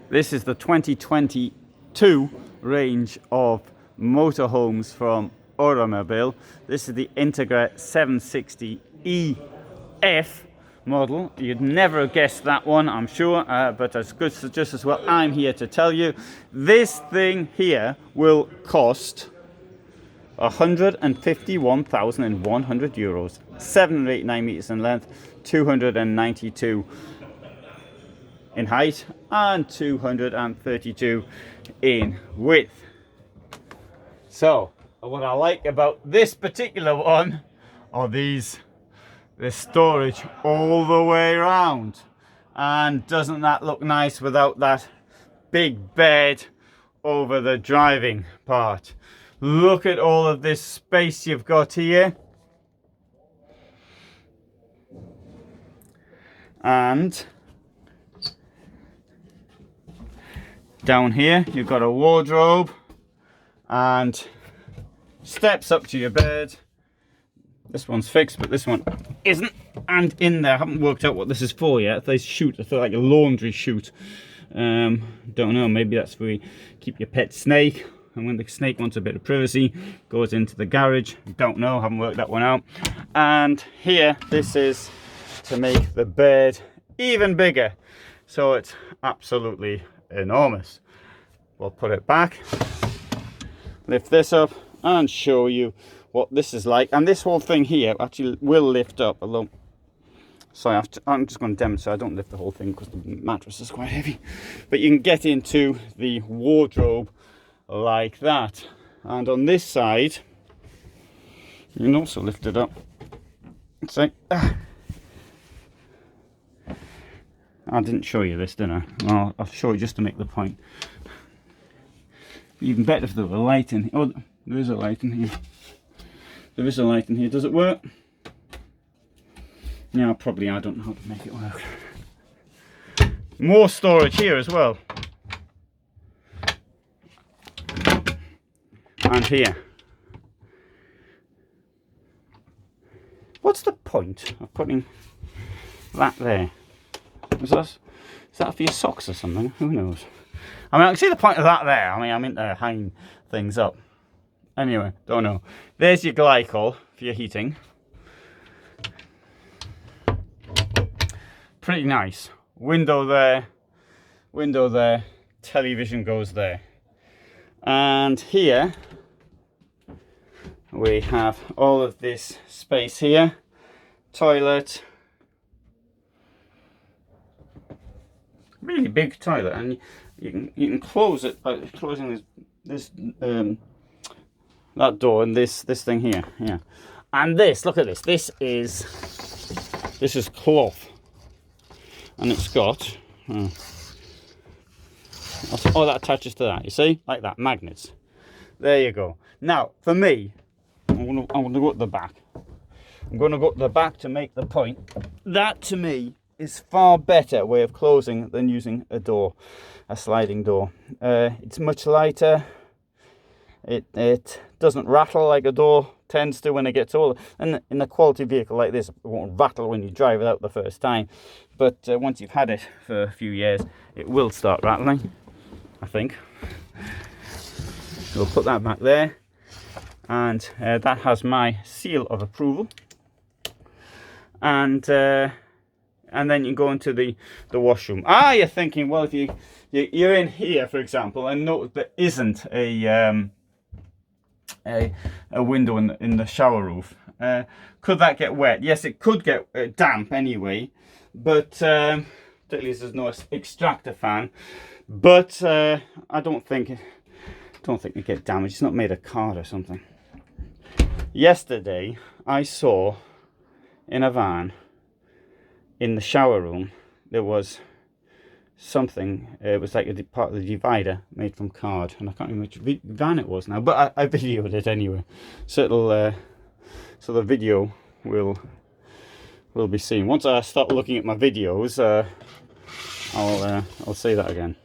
This is the 2022 range of motorhomes from EuraMobil. This is the Integra 760EF model. You'd never have guessed that one, I'm sure, but as good, just as well, I'm here to tell you. This thing here will cost €151,100, 789 meters in length, 292 in height, and 232 in width. So, what I like about this particular one are this storage all the way around. And doesn't that look nice without that big bed over the driving part? Look at all of this space you've got here. And down here you've got a wardrobe and steps up to your bed. This one's fixed, but this one isn't. And in there, I haven't worked out what this is for yet. They chute, I feel like a laundry chute. Don't know, maybe that's where you keep your pet snake. And when the snake wants a bit of privacy, goes into the garage. Don't know, haven't worked that one out. And here, this is to make the bed even bigger. So it's absolutely enormous. We'll put it back, lift this up, and show you what this is like. And this whole thing here actually will lift up, although sorry, I'm just going to demonstrate. I don't lift the whole thing because the mattress is quite heavy, but you can get into the wardrobe like that. And on this side you can also lift it up. It's like I didn't show you this, did I? Well, I'll show you just to make the point. Even better if there were a light in here. Oh, there is a light in here. There is a light in here. Does it work? Yeah, probably. I don't know how to make it work. More storage here as well. And here. What's the point of putting that there? Is that for your socks or something? Who knows? I mean, I can see the point of that there. I mean, I'm into hanging things up. Anyway, don't know. There's your glycol for your heating. Pretty nice. Window there. Window there. Television goes there. And here we have all of this space here. Toilet. Really big toilet, and you can close it by closing this that door and this thing here. Yeah, and this, look at this. This is cloth, and it's got oh, that attaches to that. You see, like that, magnets. There you go. Now for me, I'm gonna go to the back. I'm gonna go to the back to make the point. That to me is far better way of closing than using a door, a sliding door. It's much lighter. It doesn't rattle like a door tends to when it gets older. And in a quality vehicle like this, it won't rattle when you drive it out the first time. But once you've had it for a few years, it will start rattling, I think. We'll put that back there. And that has my seal of approval. And then you go into the washroom. You're thinking, well, if you're in here, for example, and notice there isn't a window in the shower roof. Could that get wet? Yes, it could get damp anyway, but at least there's no extractor fan. But I don't think it get damaged. It's not made of card or something. Yesterday, I saw in a van, in the shower room, there was something. It was like a part of the divider made from card, and I can't remember which van it was now, but I videoed it anyway. So it'll, so the video will be seen. Once I start looking at my videos, I'll say that again.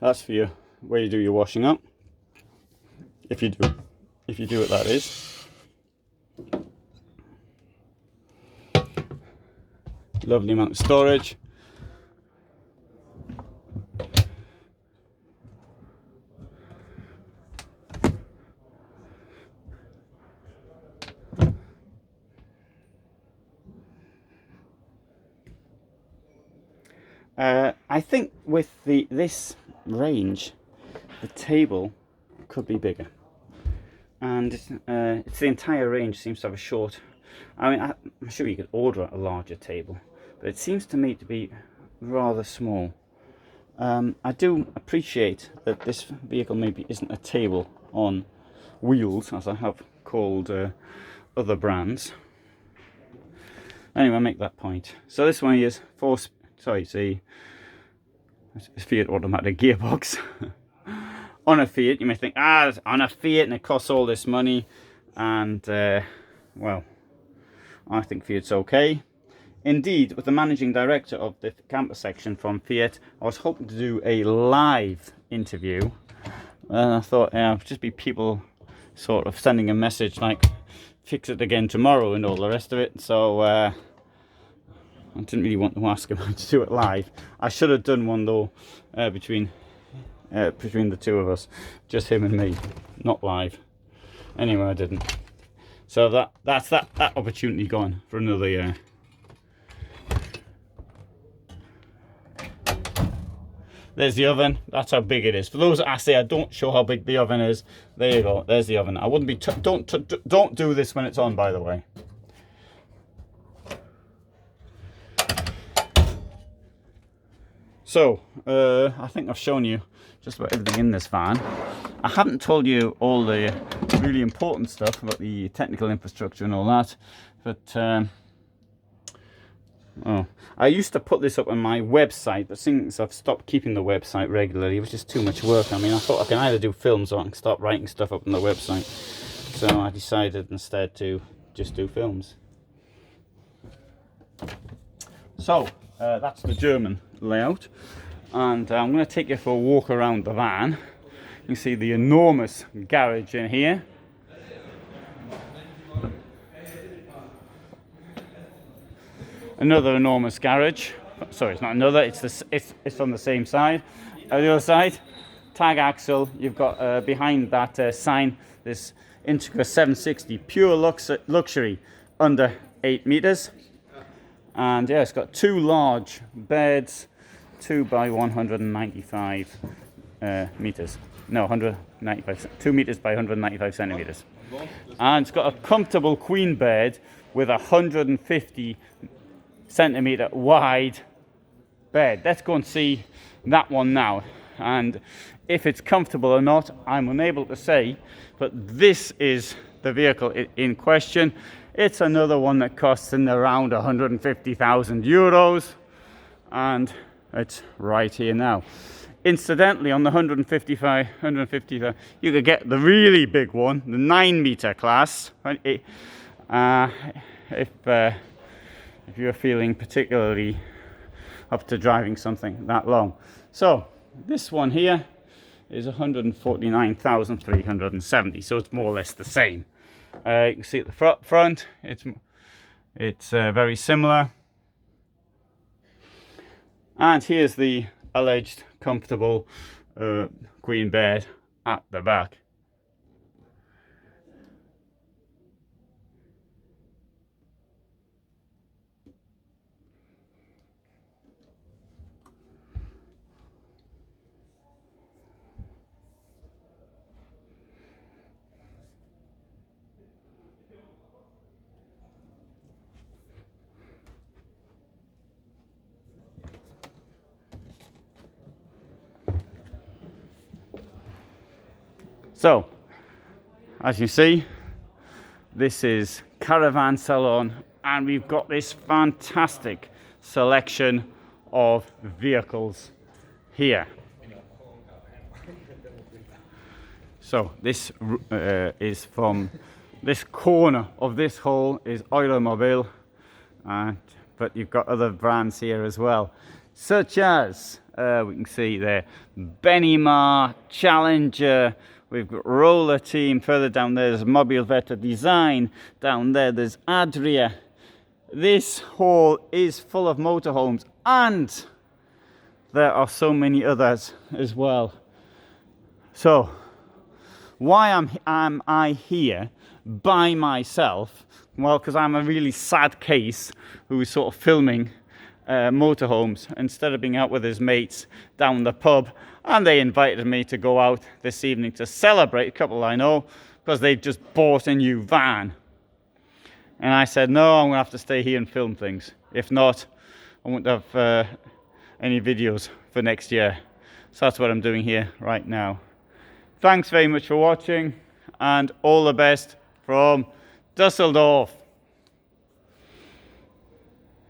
That's for you where you do your washing up. If you do it, that is. Lovely amount of storage. I think with this range, the table could be bigger, and it's the entire range seems to have a short. I mean, I'm sure you could order a larger table, but it seems to me to be rather small. I do appreciate that this vehicle maybe isn't a table on wheels, as I have called other brands. Anyway, I make that point. So this one is it's a Fiat automatic gearbox. On a Fiat, you may think, on a Fiat and it costs all this money, and well, I think Fiat's okay. Indeed, with the managing director of the camper section from Fiat, I was hoping to do a live interview, and I thought it'd just be people sort of sending a message like, fix it again tomorrow and all the rest of it. So I didn't really want to ask him to do it live. I should have done one though, between the two of us, just him and me, not live. Anyway, I didn't. So that's that opportunity gone for another year. There's the oven. That's how big it is. For those that say I don't show how big the oven is, there you go. There's the oven. I wouldn't be. Don't do this when it's on, by the way. So I think I've shown you just about everything in this van. I haven't told you all the really important stuff about the technical infrastructure and all that, but I used to put this up on my website, but since I've stopped keeping the website regularly, it was just too much work. I mean, I thought I can either do films or I can start writing stuff up on the website. So I decided instead to just do films. So that's the German layout, and I'm going to take you for a walk around the van. You can see the enormous garage in here. Another enormous garage. Sorry, it's not another. It's on the same side. On the other side, tag axle. You've got behind that sign this Integra 760 pure luxury under 8 meters. And yeah, it's got two large beds, 2 by 195 meters. No, 195. 2 meters by 195 centimeters. And it's got a comfortable queen bed with 150 centimeter wide bed. Let's go and see that one now, and if it's comfortable or not, I'm unable to say, but this is the vehicle in question. It's another one that costs in around 150,000 euros, and it's right here now. Incidentally, on the 150, you could get the really big one, the 9 meter class, if you're feeling particularly up to driving something that long. So this one here is 149,370, so it's more or less the same. You can see at the front, it's very similar. And here's the alleged comfortable queen bed at the back. So, as you see, this is Caravan Salon, and we've got this fantastic selection of vehicles here. So this is from this corner of this hall is EuraMobil, but you've got other brands here as well, such as we can see there Benimar, Challenger. We've got Roller Team. Further down there, there's Mobil Veta Design. Down there, there's Adria. this hall is full of motorhomes, and there are so many others as well. So why am I here by myself? Well, because I'm a really sad case who is sort of filming motorhomes instead of being out with his mates down the pub, and they invited me to go out this evening to celebrate, a couple I know, because they just bought a new van. And I said, no, I'm gonna have to stay here and film things. If not, I won't have any videos for next year. So that's what I'm doing here right now. Thanks very much for watching, and all the best from Dusseldorf.